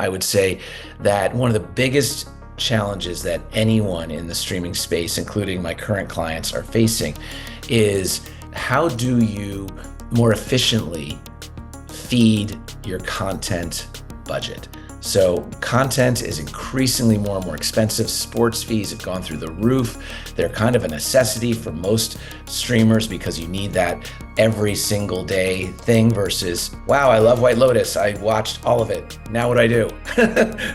I would say that one of the biggest challenges that anyone in the streaming space, including my current clients, are facing is how do you more efficiently feed your content budget? So content is increasingly more and more expensive. Sports fees have gone through the roof. They're kind of a necessity for most streamers because you need that every single day thing versus, wow, I love White Lotus. I watched all of it. Now what do I do?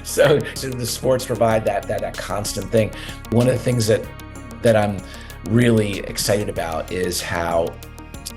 So the sports provide that constant thing. One of the things that I'm really excited about is how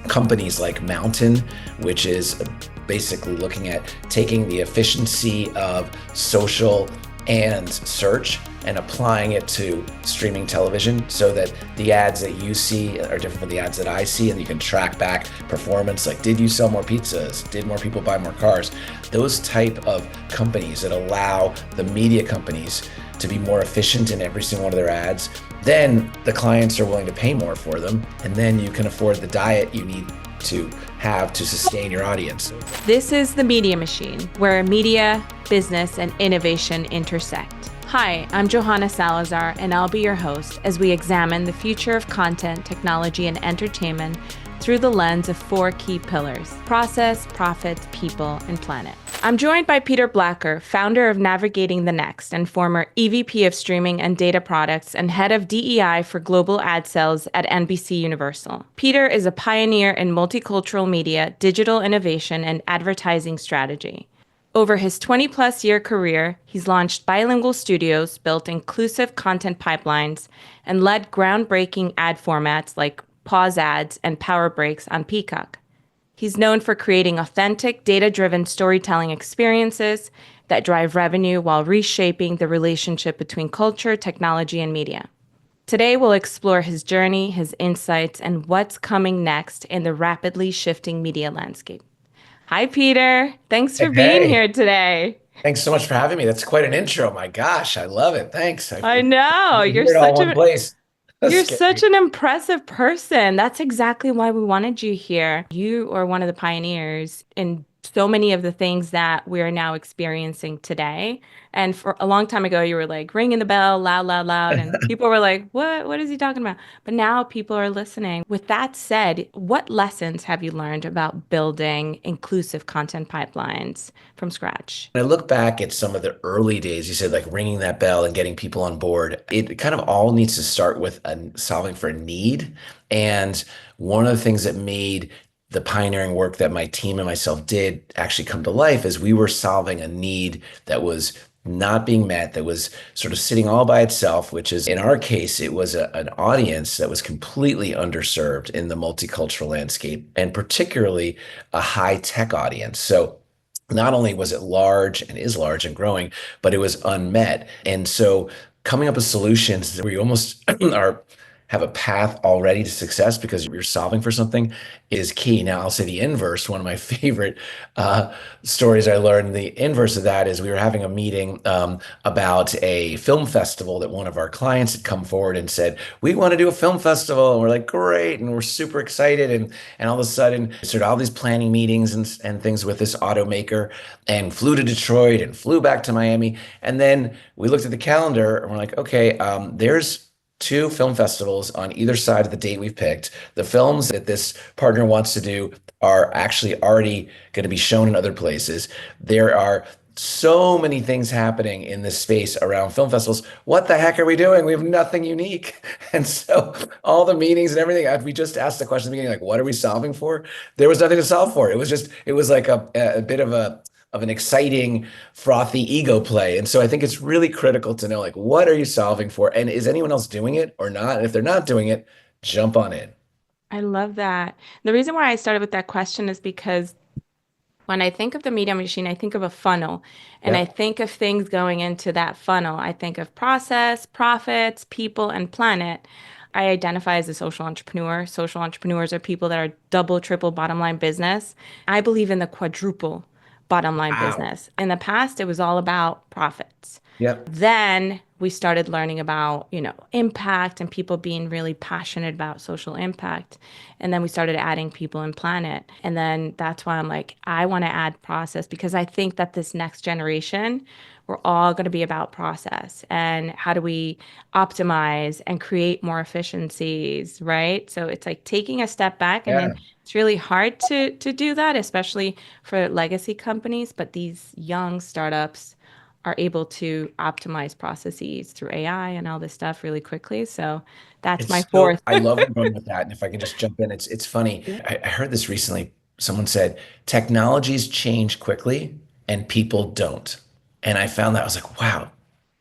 companies like Mountain, which is basically looking at taking the efficiency of social and search and applying it to streaming television so that the ads that you see are different from the ads that I see, and you can track back performance, like did you sell more pizzas? Did more people buy more cars? Those type of companies that allow the media companies to be more efficient in every single one of their ads, then the clients are willing to pay more for them, and then you can afford the diet you need to have to sustain your audience. This is The Media Machine, where media, business, and innovation intersect. Hi, I'm Johanna Salazar, and I'll be your host as we examine the future of content, technology, and entertainment through the lens of four key pillars: process, profit, people, and planet. I'm joined by Peter Blacker, founder of Navigating the Next and former EVP of Streaming and Data Products and head of DEI for Global Ad Sales at NBC Universal. Peter is a pioneer in multicultural media, digital innovation, and advertising strategy. Over his 20-plus year career, he's launched bilingual studios, built inclusive content pipelines, and led groundbreaking ad formats like pause ads and power breaks on Peacock. He's known for creating authentic, data-driven storytelling experiences that drive revenue while reshaping the relationship between culture, technology, and media. Today, we'll explore his journey, his insights, and what's coming next in the rapidly shifting media landscape. Hi, Peter. Thanks for being Hey, here today. thanks so much for having me. That's quite an intro. My gosh, I love it. Thanks. I I hear know. it all in one place. That's You're such scary. an impressive person. That's exactly why we wanted you here. You are one of the pioneers in so many of the things that we're now experiencing today. And for a long time ago, you were like ringing the bell loud, loud, loud. And people were like, what is he talking about? But now people are listening. With that said, what lessons have you learned about building inclusive content pipelines from scratch? When I look back at some of the early days, you said like ringing that bell and getting people on board, it kind of all needs to start with solving for a need. And one of the things that made the pioneering work that my team and myself did actually come to life is we were solving a need that was not being met, that was sort of sitting all by itself, which is in our case, it was an audience that was completely underserved in the multicultural landscape, and particularly a high tech audience. So not only was it large and is large and growing, but it was unmet. And so coming up with solutions where you almost are have a path already to success because you're solving for something is key. Now, I'll say the inverse. One of my favorite stories I learned, the inverse of that is we were having a meeting about a film festival that one of our clients had come forward and said, we want to do a film festival. And we're like, great. And we're super excited. And all of a sudden, sort of all these planning meetings and things with this automaker, and flew to Detroit and flew back to Miami. And then we looked at the calendar and we're like, okay, there's two film festivals on either side of the date we've picked. The films that this partner wants to do are actually already going to be shown in other places. There are so many things happening in this space around film festivals. What the heck are we doing? We have nothing unique. And so all the meetings and everything, we just asked the question at the beginning, like, what are we solving for? There was nothing to solve for. It was like a bit of an exciting, frothy ego play. And so I think it's really critical to know, like, what are you solving for? And is anyone else doing it or not? And if they're not doing it, jump on in. I love that. The reason why I started with that question is because when I think of the media machine, I think of a funnel, and I Yep. think of things going into that funnel. I think of process, profits, people, and planet. I identify as a social entrepreneur. Social entrepreneurs are people that are double, triple bottom line business. I believe in the quadruple bottom line Wow. business. In the past, it was all about profits. Yep. Then we started learning about, impact and people being really passionate about social impact. And then we started adding people and planet. And then that's why I'm like, I want to add process because I think that this next generation, we're all going to be about process and how do we optimize and create more efficiencies, right? So it's like taking a step back and then Yeah. it's really hard to do that, especially for legacy companies, but these young startups are able to optimize processes through AI and all this stuff really quickly. So that's my It's so fourth. I love where you're going with that. And if I can just jump in, it's funny. Yeah. I heard this recently. Someone said technologies change quickly and people don't. And I found that I was like, wow,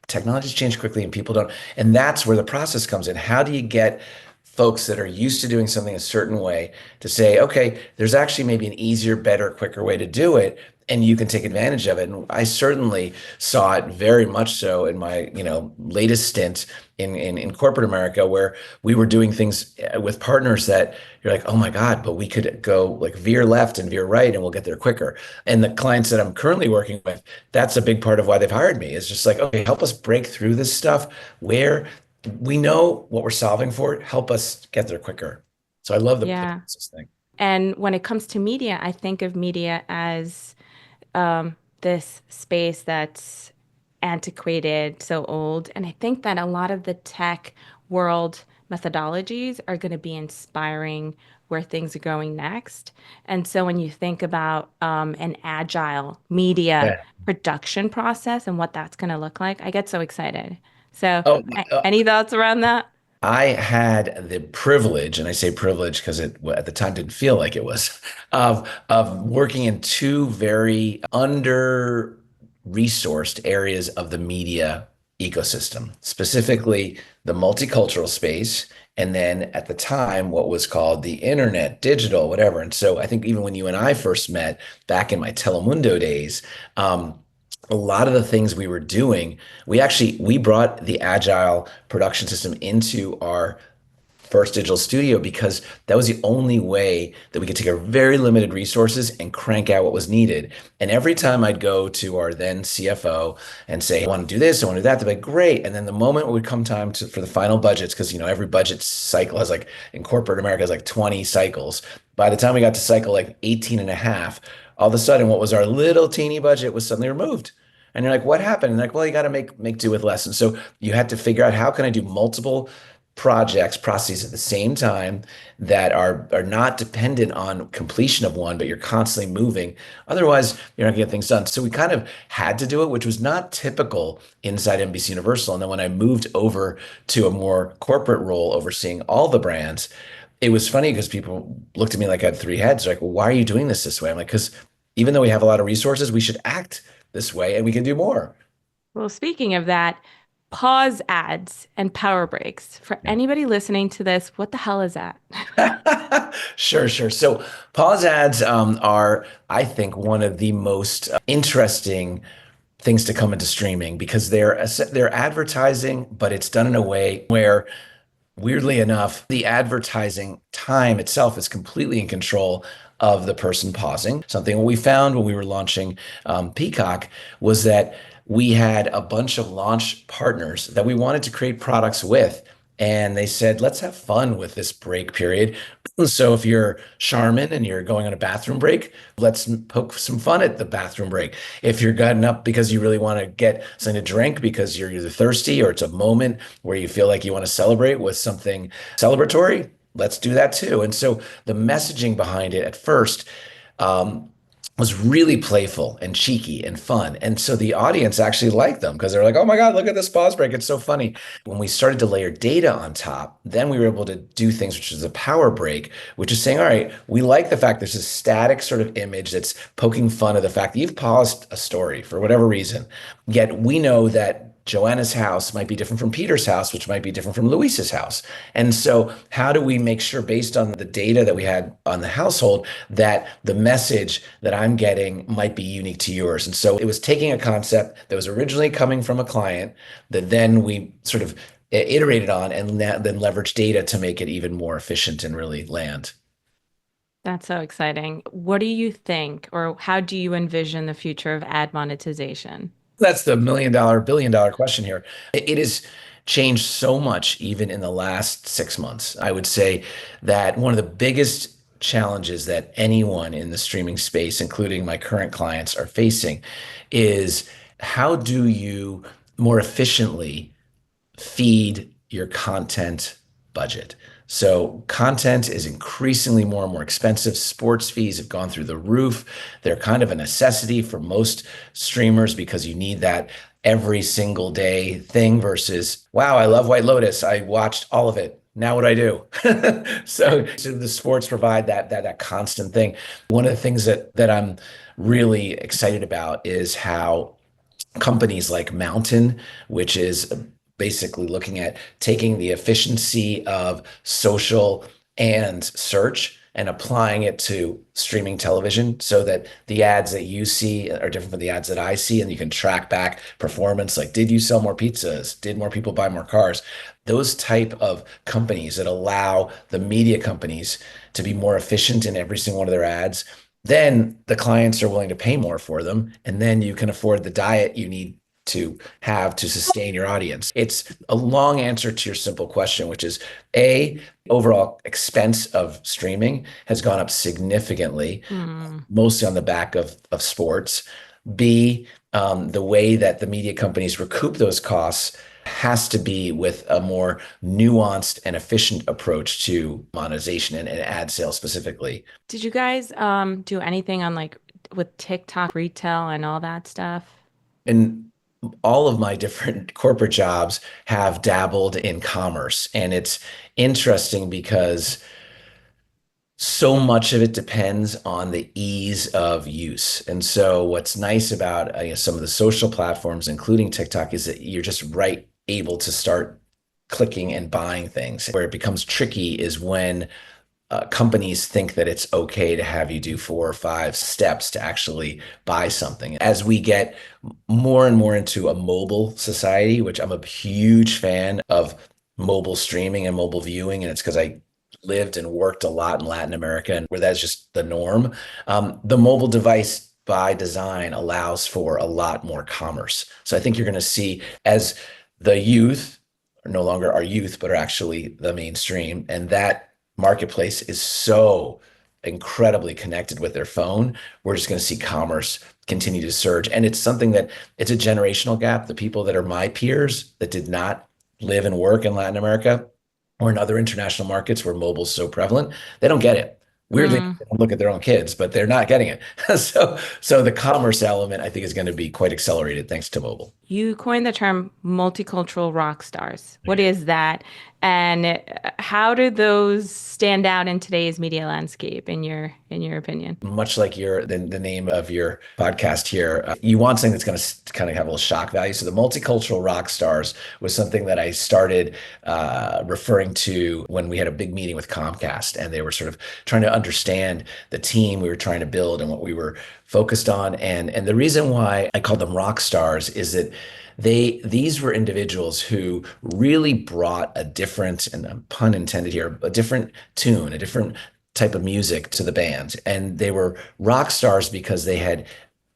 technologies change quickly and people don't. And that's where the process comes in. How do you get folks that are used to doing something a certain way to say, okay, there's actually maybe an easier, better, quicker way to do it, and you can take advantage of it. And I certainly saw it very much so in my, latest stint in corporate America, where we were doing things with partners that you're like, oh my God, but we could go like veer left and veer right and we'll get there quicker. And the clients that I'm currently working with, that's a big part of why they've hired me. Is just like, okay, help us break through this stuff where we know what we're solving for. Help us get there quicker. So I love the Yeah. process thing. And when it comes to media, I think of media as this space that's antiquated, so old. And I think that a lot of the tech world methodologies are going to be inspiring where things are going next. And so when you think about an agile media Yeah. production process and what that's going to look like, I get so excited. So, Oh, any thoughts around that? I had the privilege, and I say privilege because it at the time didn't feel like it was, of working in two very under resourced areas of the media ecosystem, specifically the multicultural space, and then at the time what was called the internet, digital, whatever. And so I think even when you and I first met back in my Telemundo days, a lot of the things we were doing, we brought the agile production system into our first digital studio because that was the only way that we could take our very limited resources and crank out what was needed. And every time I'd go to our then CFO and say, I want to do this, I want to do that, they'd be like, great. And then the moment it would come time for the final budgets, because every budget cycle has like in corporate America has like 20 cycles. By the time we got to cycle like 18 and a half, all of a sudden what was our little teeny budget was suddenly removed. And you're like, what happened? And like, well, you got to make do with less. And so you had to figure out how can I do multiple processes at the same time that are not dependent on completion of one, but you're constantly moving. Otherwise, you're not gonna get things done. So we kind of had to do it, which was not typical inside NBC Universal. And then when I moved over to a more corporate role overseeing all the brands, it was funny because people looked at me like I had three heads. They're like, well, why are you doing this way? I'm like, because even though we have a lot of resources, we should act this way and we can do more. Well, speaking of that, pause ads and power breaks. For Yeah. anybody listening to this, what the hell is that? Sure, sure. So pause ads are, I think, one of the most interesting things to come into streaming because they're advertising, but it's done in a way where weirdly enough, the advertising time itself is completely in control of the person pausing. Something we found when we were launching Peacock was that we had a bunch of launch partners that we wanted to create products with. And they said, let's have fun with this break period. So if you're Charmin and you're going on a bathroom break, let's poke some fun at the bathroom break. If you're getting up because you really want to get something to drink because you're either thirsty or it's a moment where you feel like you want to celebrate with something celebratory, let's do that too. And so the messaging behind it at first was really playful and cheeky and fun. And so the audience actually liked them because they're like, oh my God, look at this pause break. It's so funny. When we started to layer data on top, then we were able to do things, which is a power break, which is saying, all right, we like the fact there's a static sort of image that's poking fun of the fact that you've paused a story for whatever reason. Yet we know that Joanna's house might be different from Peter's house, which might be different from Luis's house. And so, how do we make sure, based on the data that we had on the household, that the message that I'm getting might be unique to yours? And so, it was taking a concept that was originally coming from a client that then we sort of iterated on and then leveraged data to make it even more efficient and really land. That's so exciting. What do you think, or how do you envision the future of ad monetization? That's the million dollar, billion dollar question here. It has changed so much even in the last 6 months. I would say that one of the biggest challenges that anyone in the streaming space, including my current clients, are facing is how do you more efficiently feed your content budget. So content is increasingly more and more expensive. Sports fees have gone through the roof. They're kind of a necessity for most streamers because you need that every single day thing versus, wow, I love White Lotus. I watched all of it. Now what do I do? So the sports provide that constant thing. One of the things that I'm really excited about is how companies like Mountain, which is basically looking at taking the efficiency of social and search and applying it to streaming television so that the ads that you see are different from the ads that I see, and you can track back performance like did you sell more pizzas? Did more people buy more cars? Those type of companies that allow the media companies to be more efficient in every single one of their ads, then the clients are willing to pay more for them, and then you can afford the diet you need to have to sustain your audience. It's a long answer to your simple question, which is A, overall expense of streaming has gone up significantly, Hmm. mostly on the back of sports. B, the way that the media companies recoup those costs has to be with a more nuanced and efficient approach to monetization and ad sales specifically. Did you guys do anything on like with TikTok retail and all that stuff? And all of my different corporate jobs have dabbled in commerce. And it's interesting because so much of it depends on the ease of use. And so what's nice about some of the social platforms, including TikTok, is that you're just right able to start clicking and buying things. Where it becomes tricky is when companies think that it's okay to have you do 4 or 5 steps to actually buy something. As we get more and more into a mobile society, which I'm a huge fan of mobile streaming and mobile viewing, and it's because I lived and worked a lot in Latin America and where that's just the norm. The mobile device by design allows for a lot more commerce. So I think you're going to see as the youth are no longer our youth, but are actually the mainstream, and that marketplace is so incredibly connected with their phone. We're just going to see commerce continue to surge. And it's something that it's a generational gap. The people that are my peers that did not live and work in Latin America or in other international markets where mobile's so prevalent, they don't get it. Weirdly, Mm. they don't look at their own kids, but they're not getting it. So the commerce element, I think, is going to be quite accelerated thanks to mobile. You coined the term multicultural rock stars. What is that? And how do those stand out in today's media landscape in your opinion? Much like the name of your podcast here, you want something that's going to kind of have a little shock value. So the multicultural rock stars was something that I started referring to when we had a big meeting with Comcast, and they were sort of trying to understand the team we were trying to build and what we were focused on. And the reason why I called them rock stars is that these were individuals who really brought a different, and a pun intended here, a different tune, a different type of music to the band. And they were rock stars because they had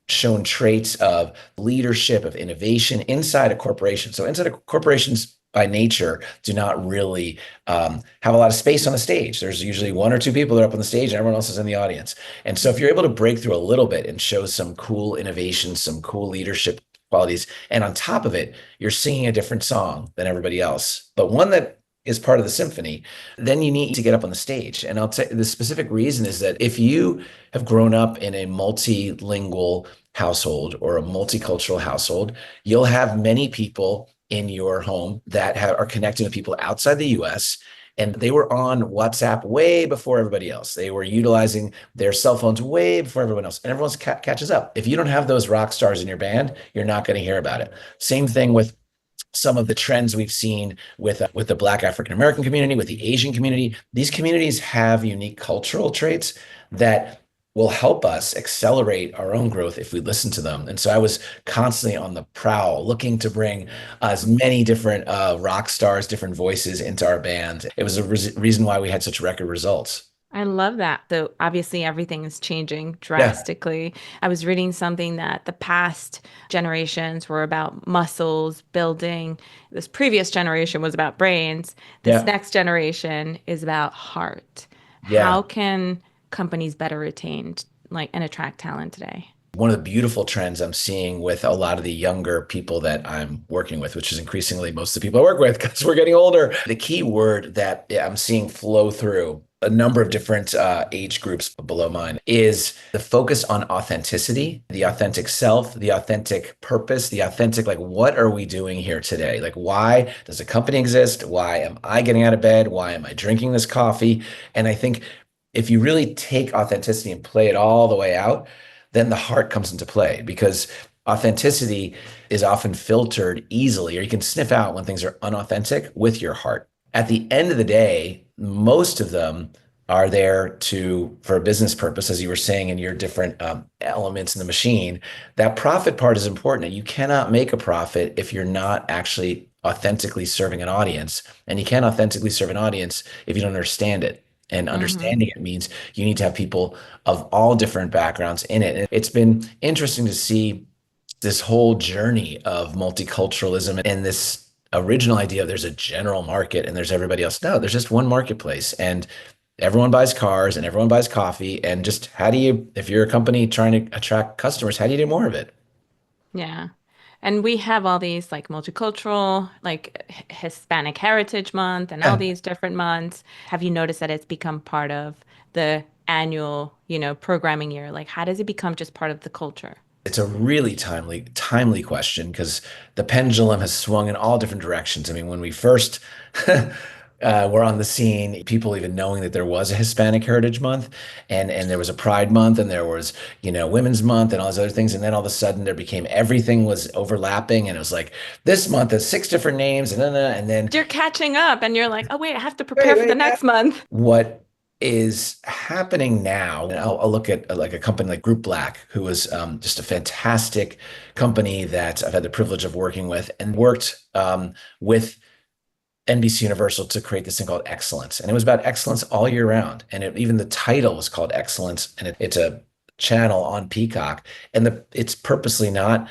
shown traits of leadership, of innovation inside a corporation. So inside of corporations by nature do not really have a lot of space on the stage. There's usually 1 or 2 people that are up on the stage and everyone else is in the audience. And so if you're able to break through a little bit and show some cool innovation, some cool leadership qualities, and on top of it, you're singing a different song than everybody else, but one that is part of the symphony, then you need to get up on the stage. And I'll tell you the specific reason is that if you have grown up in a multilingual household or a multicultural household, you'll have many people in your home that are connecting with people outside the US. And they were on WhatsApp way before everybody else. They were utilizing their cell phones way before everyone else. And everyone catches up. If you don't have those rock stars in your band, you're not going to hear about it. Same thing with some of the trends we've seen with the Black African American community, with the Asian community. These communities have unique cultural traits that will help us accelerate our own growth if we listen to them. And so I was constantly on the prowl, looking to bring as many different rock stars, different voices into our band. It was a reason why we had such record results. I love that. So obviously everything is changing Yeah, drastically. I was reading something that the past generations were about muscles building. This previous generation was about brains. This yeah, next generation is about heart. yeah. How can companies better retain like and attract talent today? One of the beautiful trends I'm seeing with a lot of the younger people that I'm working with, which is increasingly most of the people I work with because we're getting older, the key word that I'm seeing flow through a number of different age groups below mine is the focus on authenticity, the authentic self, the authentic purpose, the authentic, like, what are we doing here today? Like, why does a company exist? Why am I getting out of bed? Why am I drinking this coffee? And I think if you really take authenticity and play it all the way out, then the heart comes into play because authenticity is often filtered easily, or you can sniff out when things are unauthentic with your heart. At the end of the day, most of them are there to for a business purpose, as you were saying in your different elements in the machine. That profit part is important. You cannot make a profit if you're not actually authentically serving an audience, and you can't authentically serve an audience if you don't understand it. And Hmm. understanding it means you need to have people of all different backgrounds in it. It's been interesting to see this whole journey of multiculturalism and this original idea of there's a general market and there's everybody else. No, there's just one marketplace and everyone buys cars and everyone buys coffee. And just how do you, if you're a company trying to attract customers, how do you do more of it? Yeah. And we have all these like multicultural, like Hispanic Heritage Month and all Yeah. these different months. Have you noticed that it's become part of the annual, programming year? Like, how does it become just part of the culture? It's a really timely question because the pendulum has swung in all different directions. I mean, when we first were on the scene, people even knowing that there was a Hispanic Heritage Month and there was a Pride Month and there was, Women's Month and all those other things. And then all of a sudden there became everything was overlapping and it was like this month has six different names and then You're catching up and you're like, oh, wait, I have to prepare wait, for the wait, next month. what is happening now, and I'll look at like a company like Group Black, who was just a fantastic company that I've had the privilege of working with and worked with NBC Universal to create this thing called Excellence. And it was about excellence all year round. And even the title was called Excellence. And it's a channel on Peacock. And it's purposely not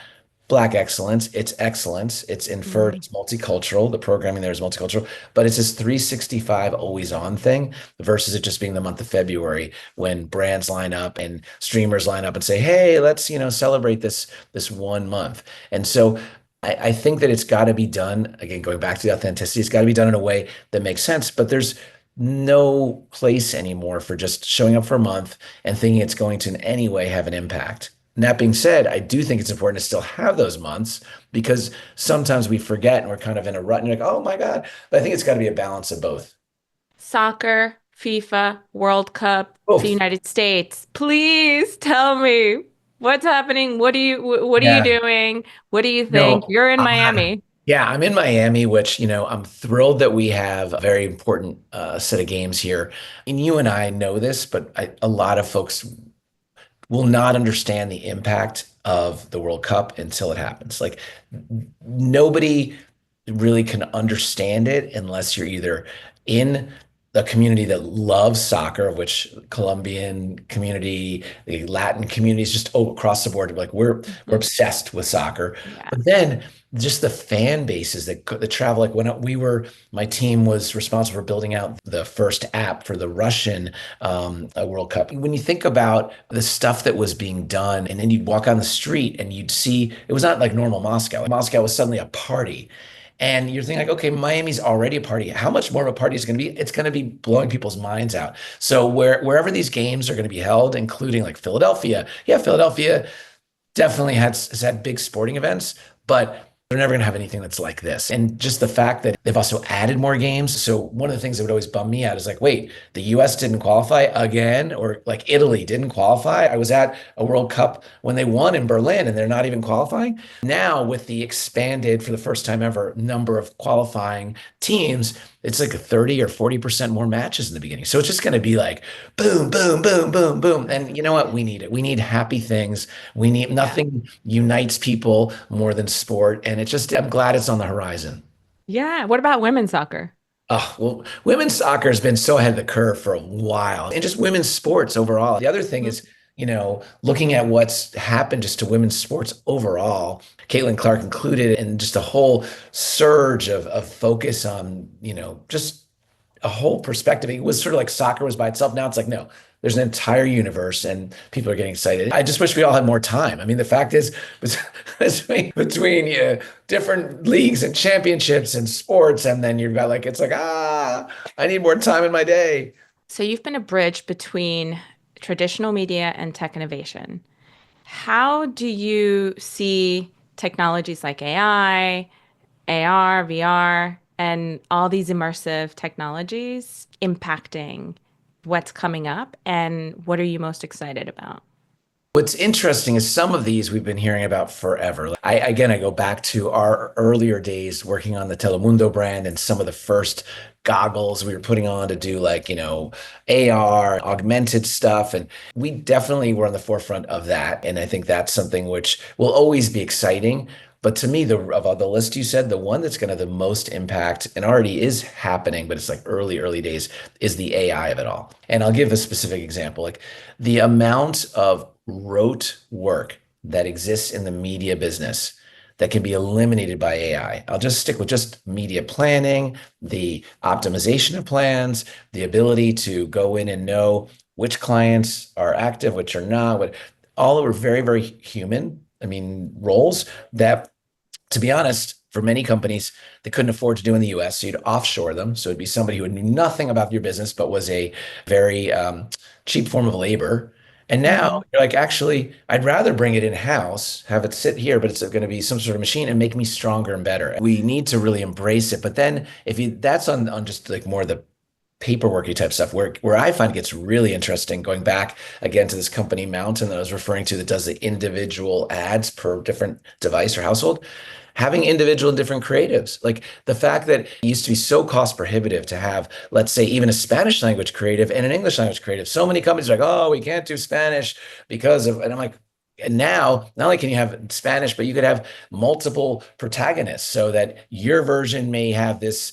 Black excellence. It's excellence. It's inferred. Mm, It's multicultural. The programming there is multicultural, but it's this 365 always on thing versus it just being the month of February when brands line up and streamers line up and say, hey, let's, celebrate this one month. And so I think that it's got to be done, again, going back to the authenticity, it's got to be done in a way that makes sense, but there's no place anymore for just showing up for a month and thinking it's going to in any way have an impact. And that being said, I do think it's important to still have those months because sometimes we forget and we're kind of in a rut and you're like, oh my God. But I think it's got to be a balance of both. Soccer, FIFA, World Cup, the Both. United States. Please tell me what's happening. What are you Yeah. doing? What do you think? No, You're in Miami. yeah, I'm in Miami, which, I'm thrilled that we have a very important set of games here. And you and I know this, but a lot of folks will not understand the impact of the World Cup until it happens. Like nobody really can understand it unless you're either in a community that loves soccer, of which Colombian community, the Latin communities, just across the board, like we're Mhm. obsessed with soccer. Yeah. But then just the fan bases that travel, like when my team was responsible for building out the first app for the Russian World Cup. When you think about the stuff that was being done, and then you'd walk on the street and you'd see it was not like normal Moscow. Moscow was suddenly a party. And you're thinking like, okay, Miami's already a party. How much more of a party is it going to be? It's going to be blowing people's minds out. So wherever these games are going to be held, including like Philadelphia, yeah, Philadelphia definitely has had big sporting events, but they're never going to have anything that's like this. And just the fact that they've also added more games. So one of the things that would always bum me out is like, wait, the US didn't qualify again, or like Italy didn't qualify. I was at a World Cup when they won in Berlin and they're not even qualifying. Now, with the expanded, for the first time ever, number of qualifying teams, it's like a 30 or 40% more matches in the beginning. So it's just going to be like boom, boom, boom, boom, boom. And you know what? We need it. We need happy things. We need Yeah. nothing unites people more than sport. And it's just, I'm glad it's on the horizon. Yeah. What about women's soccer? Oh, well, women's soccer has been so ahead of the curve for a while, and just women's sports overall. The other thing is, looking at what's happened just to women's sports overall, Caitlin Clark included, and just a whole surge of focus on, just a whole perspective. It was sort of like soccer was by itself. Now it's like, no, there's an entire universe and people are getting excited. I just wish we all had more time. I mean, the fact is, between different leagues and championships and sports, and then you've got like, it's like, I need more time in my day. So you've been a bridge between traditional media and tech innovation. How do you see technologies like AI, AR, VR, and all these immersive technologies impacting what's coming up? And what are you most excited about? What's interesting is some of these we've been hearing about forever. I go back to our earlier days working on the Telemundo brand and some of the first goggles we were putting on to do like, AR, augmented stuff. And we definitely were on the forefront of that. And I think that's something which will always be exciting. But to me, of all the list you said, the one that's going to have the most impact and already is happening, but it's like early days, is the AI of it all. And I'll give a specific example. Like the amount of rote work that exists in the media business that can be eliminated by AI. I'll just stick with just media planning, the optimization of plans, the ability to go in and know which clients are active, which are not, all are very, very human. I mean, roles that, to be honest, for many companies, they couldn't afford to do in the US. So you'd offshore them. So it'd be somebody who knew nothing about your business, but was a very cheap form of labor. And now Hmm. you're like, actually, I'd rather bring it in house, have it sit here, but it's going to be some sort of machine and make me stronger and better. We need to really embrace it. But then that's on just like more of the paperworky type stuff where I find it gets really interesting going back again to this company Mountain that I was referring to that does the individual ads per different device or household. Having individual and different creatives, like the fact that it used to be so cost prohibitive to have, let's say, even a Spanish language creative and an English language creative. So many companies are like, oh, we can't do Spanish because of, and I'm like, and now, not only can you have Spanish, but you could have multiple protagonists so that your version may have this,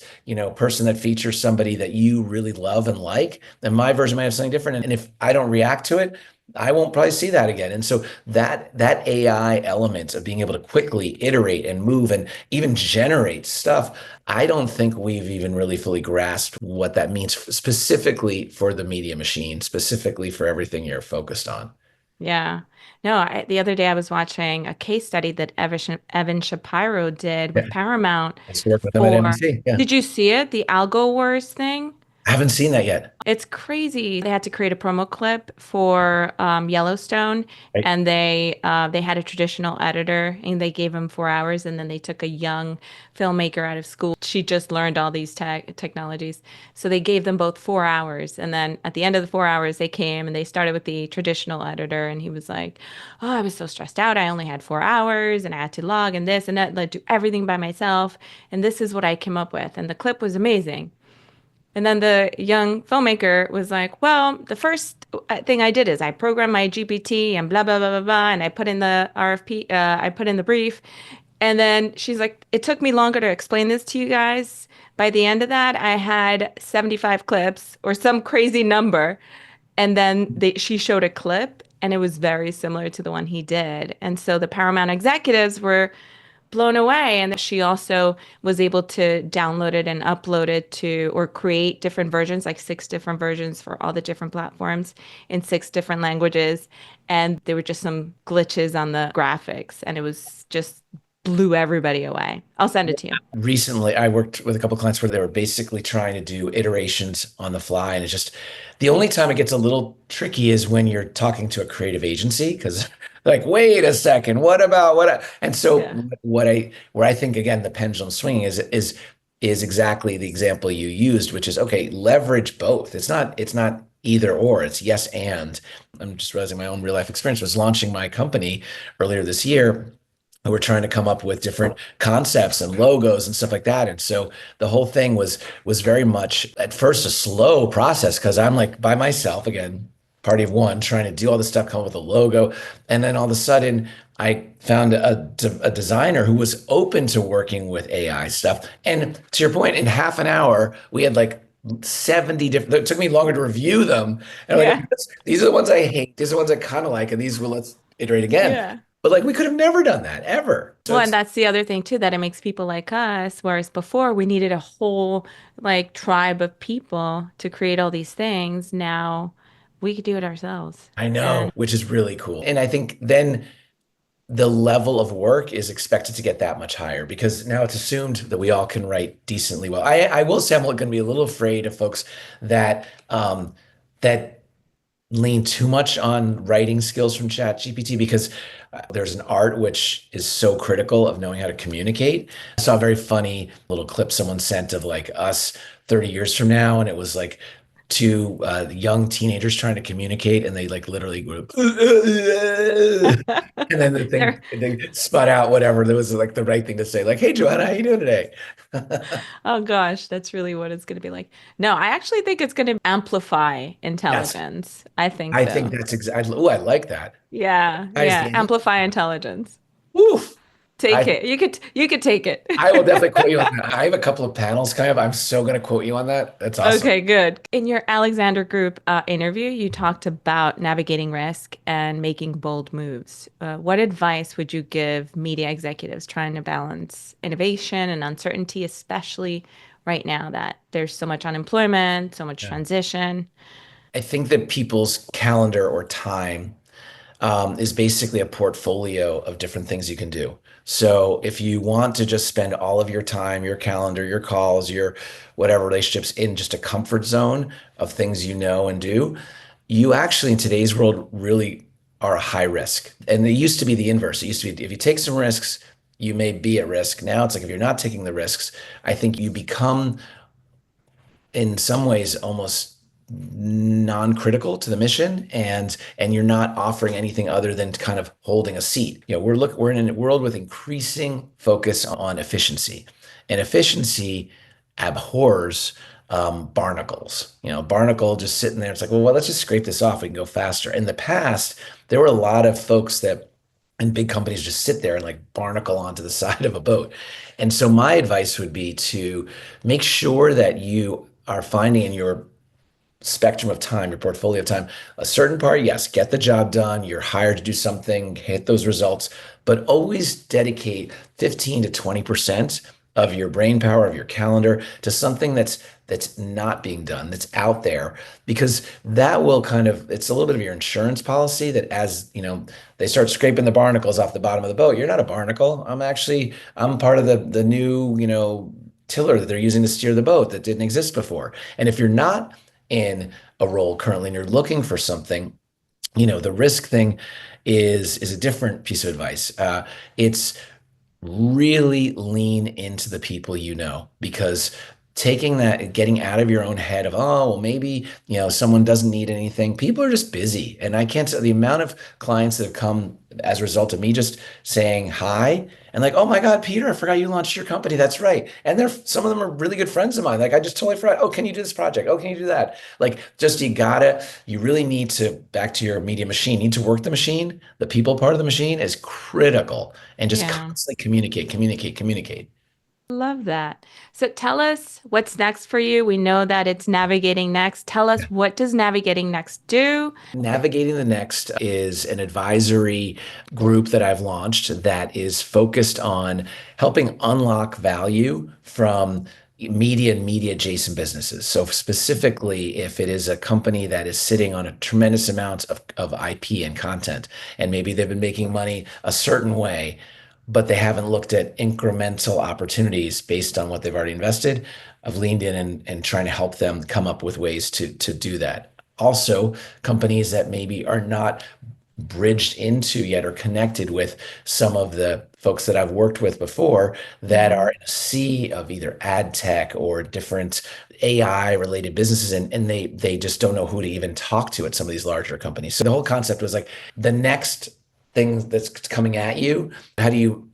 person that features somebody that you really love and like, and my version might have something different. And if I don't react to it, I won't probably see that again. And so that AI element of being able to quickly iterate and move and even generate stuff, I don't think we've even really fully grasped what that means specifically for the media machine, specifically for everything you're focused on. Yeah. No, the other day I was watching a case study that Evan Shapiro did Yeah. with Paramount I used to work with them at for, NBC. Yeah. did you see it? The Algo Wars thing? I haven't seen that yet. It's crazy. They had to create a promo clip for Yellowstone, Right. and they had a traditional editor, and they gave him 4 hours, and then they took a young filmmaker out of school. She just learned all these technologies, so they gave them both 4 hours, and then at the end of the 4 hours, they came and they started with the traditional editor, and he was like, "Oh, I was so stressed out. I only had 4 hours, and I had to log and this and that, like do everything by myself, and this is what I came up with." And the clip was amazing. And then the young filmmaker was like, well, the first thing I did is I programmed my GPT and blah, blah, blah, blah, blah. And I put in the RFP, I put in the brief. And then she's like, it took me longer to explain this to you guys. By the end of that, I had 75 clips or some crazy number. And then she showed a clip and it was very similar to the one he did. And so the Paramount executives were blown away. And she also was able to download it and upload it to, or create different versions, like 6 different versions for all the different platforms in 6 different languages. And there were just some glitches on the graphics, and it was just blew everybody away. I'll send it to you. Recently, I worked with a couple clients where they were basically trying to do iterations on the fly. And it's just the only time it gets a little tricky is when you're talking to a creative agency because like, wait a second, what about what? And so Yeah. where I think again the pendulum swinging is exactly the example you used, which is okay, leverage both. It's not either or, it's yes and. I'm just realizing my own real life experience was launching my company earlier this year. We're trying to come up with different concepts and logos and stuff like that. And so the whole thing was very much at first a slow process because I'm like by myself again, party of one, trying to do all this stuff, come up with a logo. And then all of a sudden I found a designer who was open to working with AI stuff. And to your point, in half an hour, we had like 70 different, it took me longer to review them. And I'm like, Yeah. okay, these are the ones I hate. These are the ones I kind of like. And these will let's iterate again. Yeah. But like, we could have never done that ever. So Well, and it's, that's the other thing too, that it makes people like us, whereas before we needed a whole like tribe of people to create all these things. Now we could do it ourselves. I know, And which is really cool. And I think then the level of work is expected to get that much higher because now it's assumed that we all can write decently well. I will say I'm going to be a little afraid of folks that that lean too much on writing skills from ChatGPT because there's an art which is so critical of knowing how to communicate. I saw a very funny little clip someone sent of like us 30 years from now, and it was like two young teenagers trying to communicate, and they like literally go, and then the thing there, they spat out whatever that was like the right thing to say, like, "Hey, Joanna, how you doing today?" oh gosh, that's really what it's going to be like. No, I actually think it's going to amplify Yes, intelligence. I think I think so. that's exactly. Oh, I like that. Yeah, Guys, yeah, the amplify intelligence. woof. Take I it. You could take it. I will definitely quote you on that. I have a couple of panels kind of. I'm so going to quote you on that. That's awesome. Okay, good. In your Alexander Group interview, you talked about navigating risk and making bold moves. What advice would you give media executives trying to balance innovation and uncertainty, especially right now that there's so much unemployment, so much Yeah. transition? I think that people's calendar or time is basically a portfolio of different things you can do. So if you want to just spend all of your time, your calendar, your calls, your whatever relationships in just a comfort zone of things you know and do, you actually in today's world really are a high risk. And it used to be the inverse. It used to be if you take some risks, you may be at risk. Now it's like if you're not taking the risks, I think you become in some ways almost non-critical to the mission and you're not offering anything other than kind of holding a seat. We're in a world with increasing focus on efficiency, and efficiency abhors barnacles. Barnacle just sitting there, it's like, well, let's just scrape this off, we can go faster. In the past there were a lot of folks that and big companies just sit there and like barnacle onto the side of a boat. And so my advice would be to make sure that you are finding in your spectrum of time, your portfolio of time, a certain part, yes, get the job done. You're hired to do something, hit those results, but always dedicate 15 to 20% of your brain power, of your calendar to something that's not being done, that's out there, because that will kind of, it's a little bit of your insurance policy that as, they start scraping the barnacles off the bottom of the boat, you're not a barnacle. I'm part of the new, tiller that they're using to steer the boat that didn't exist before. And if you're not in a role currently and you're looking for something, the risk thing is a different piece of advice. It's really lean into the people because taking that getting out of your own head of, oh well, maybe someone doesn't need anything. People are just busy, and I can't tell the amount of clients that have come as a result of me just saying hi and like, oh my God, Peter, I forgot you launched your company. That's right. And some of them are really good friends of mine. Like, I just totally forgot. Oh, can you do this project? Oh, can you do that? Like, just you really need to, back to your media machine, need to work the machine. The people part of the machine is critical, and just Yeah. constantly communicate, communicate, communicate. Love that. So tell us what's next for you. We know that it's navigating next. Tell us, what does navigating next do? Navigating the Next is an advisory group that I've launched that is focused on helping unlock value from media and media adjacent businesses. So specifically, if it is a company that is sitting on a tremendous amount of IP and content, and maybe they've been making money a certain way, but they haven't looked at incremental opportunities based on what they've already invested, I've leaned in and trying to help them come up with ways to do that. Also, companies that maybe are not bridged into yet or connected with some of the folks that I've worked with before that Hmm. are in a sea of either ad tech or different AI related businesses, and they just don't know who to even talk to at some of these larger companies. So the whole concept was like the next thing that's coming at you, how do you,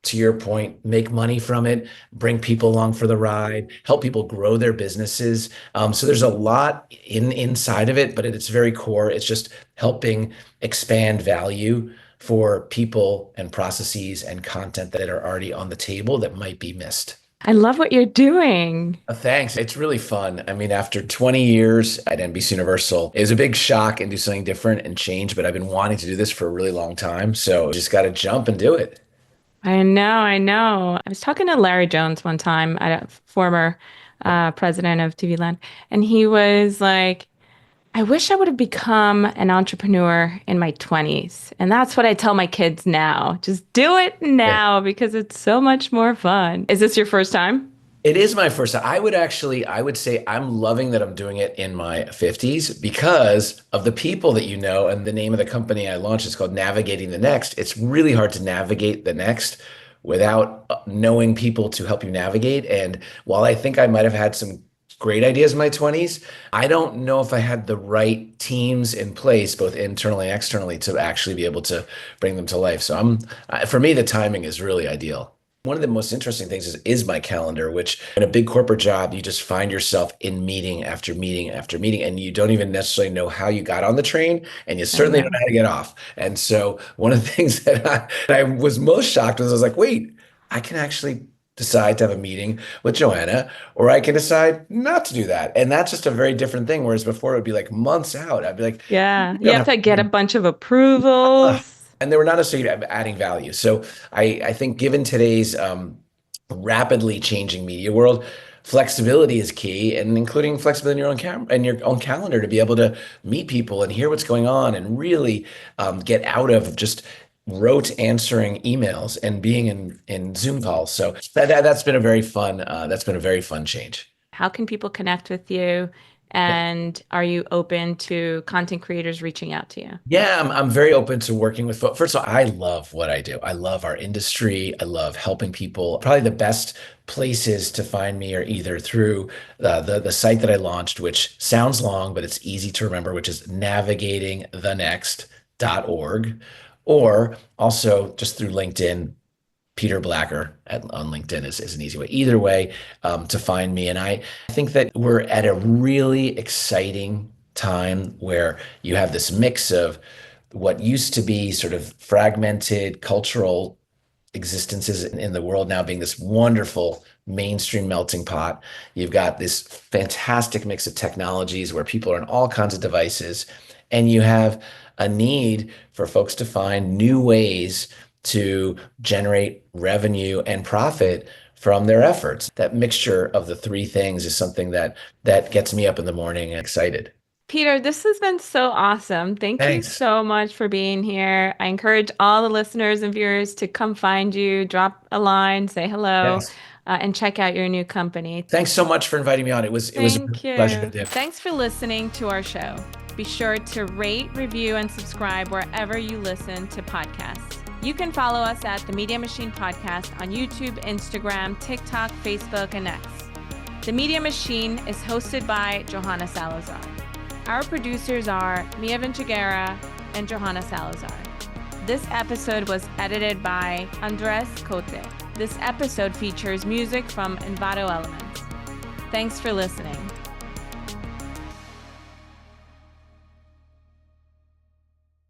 to your point, make money from it, bring people along for the ride, help people grow their businesses. So there's a lot inside of it, but at its very core, it's just helping expand value for people and processes and content that are already on the table that might be missed. I love what you're doing. Thanks. It's really fun. I mean, after 20 years at NBC Universal, it was a big shock and do something different and change, but I've been wanting to do this for a really long time. So just got to jump and do it. I know, I know. I was talking to Larry Jones one time, a former president of TV Land, and he was like, I wish I would have become an entrepreneur in my 20s. And that's what I tell my kids now. Just do it Yeah. now because it's so much more fun. Is this your first time? It is my first. I would say I'm loving that I'm doing it in my 50s because of the people that you know and the name of the company I launched is called Navigating the Next. It's really hard to navigate the next without knowing people to help you navigate. And while I think I might have had some great ideas in my 20s, I don't know if I had the right teams in place, both internally and externally, to actually be able to bring them to life. So for me, the timing is really ideal. One of the most interesting things is my calendar, which in a big corporate job, you just find yourself in meeting after meeting after meeting, and you don't even necessarily know how you got on the train, and you I certainly don't know know. how to get off. And so one of the things that I was most shocked was I was like, wait, I can actually decide to have a meeting with Johanna, or I can decide not to do that. And that's just a very different thing. Whereas before it would be like months out. I'd be like, Yeah. you You don't have have to get a to. bunch of Ugh. approvals. And they were not necessarily adding value. So I think given today's rapidly changing media world, flexibility is key, and including flexibility in your own and your own calendar to be able to meet people and hear what's going on and really get out of just rote answering emails and being in Zoom calls. So that's been a very fun that's been a very fun change. How can people connect with you? And are you open to content creators reaching out to you? Yeah, I'm very open to working with folks. First of all, I love what I do. I love our industry. I love helping people. Probably the best places to find me are either through the site that I launched, which sounds long, but it's easy to remember, which is navigatingthenext.org, or also just through LinkedIn. Peter Blacker on LinkedIn is an easy way. Either way, to find me. And I think that we're at a really exciting time where you have this mix of what used to be sort of fragmented cultural existences in the world now being this wonderful mainstream melting pot. You've got this fantastic mix of technologies where people are on all kinds of devices, and you have a need for folks to find new ways to generate revenue and profit from their efforts. That mixture of the three things is something that gets me up in the morning and excited. Peter, this has been so awesome. Thank you Thanks. so much for being here. I encourage all the listeners and viewers to come find you, drop a line, say hello, Yes. and check out your new company. Thanks so much for inviting me on. It was a Thank pleasure to you. do. Thanks for listening to our show. Be sure to rate, review, and subscribe wherever you listen to podcasts. You can follow us at the Media Machine Podcast on YouTube, Instagram, TikTok, Facebook, and X. The Media Machine is hosted by Johanna Salazar. Our producers are Mia Vinciguerra and Johanna Salazar. This episode was edited by Andres Cote. This episode features music from Envato Elements. Thanks for listening.